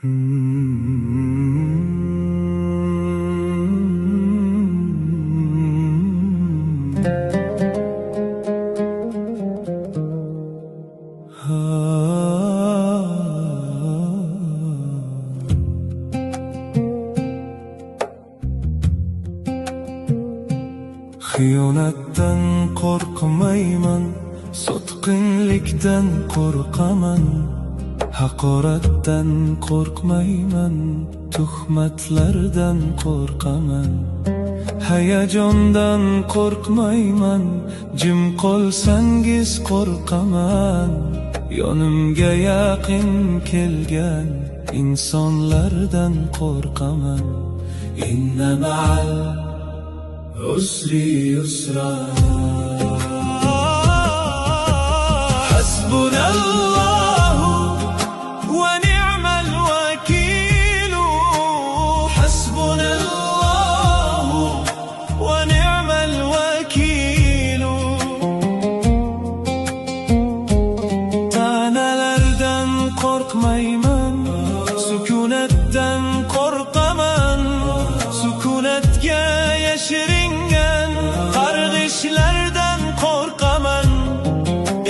Xiyonatdan qo'rqmayman, sotqinlikdan qo'rqaman. Haqoratdan qo'rqmayman, tuhmatlardan qo'rqaman. Hayajondan qo'rqmayman, jim qolsangiz qo'rqaman. Yonimga yaqin kelgan insonlardan qo'rqaman. Inna ma'al usri yusra, hasbunallahu wa ni'mal wakeel, hasbunallahu wa ni'mal wakeel. Ta'nalardan qo'rqmayman, sukunatdan qo'rqaman. Sukunatga yashiringan qarg'ishlardan qo'rqaman.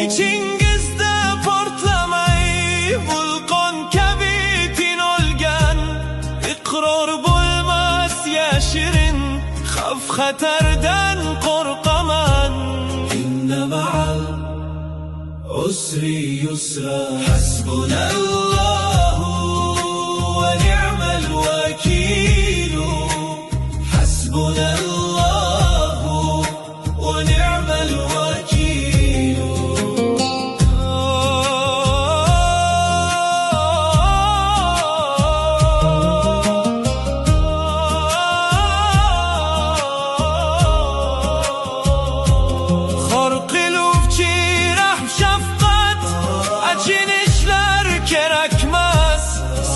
Ichingizda portlamay vulqon kabi tin olgan, iqror bo'lmas yashirin xavf xatardan qo'rqaman. Inna ma'al usri yusra, hasbunallahu wa ni'mal wakeel, hasbunallahu wa ni'mal wakeel. Xor qiluvchi rahm shafqat, achinishlar kerakmas.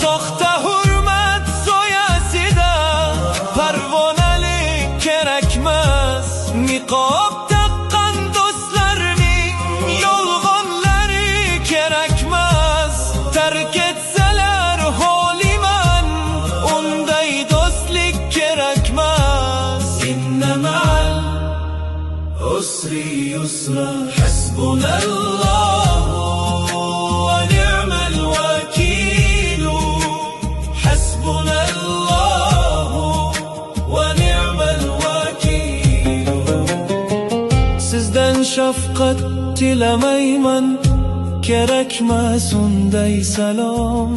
Soxta hurmat soyasida parvonalik kerakmas. Niqob taqqan do'stlarning yolg'onlari kerakmas. Tark etsalar holiman, unday do'stlik kerakmas. Inna ma'al usri yusra, hasbunallahu wa ni'mal wakeel, hasbunallahu wa ni'mal wakeel. Sizdan shafqat tilamayman, kerakmas unday salom.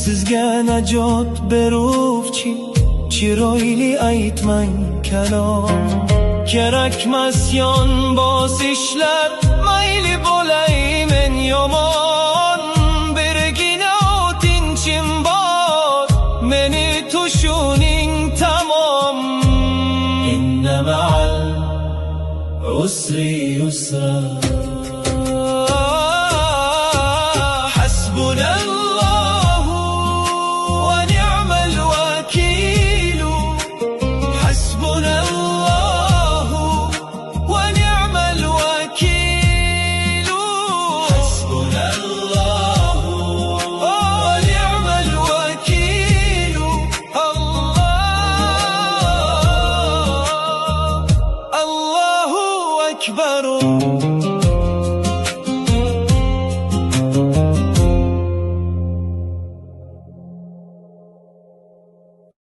Sizga najot beruvchi chiroyli aytmang kalom. Kerakmas yon bosishlar, mayli bo'lay men yomon. Birgina o'tinchim bor, meni tushuning tamom. Inna ma'al usri yusra,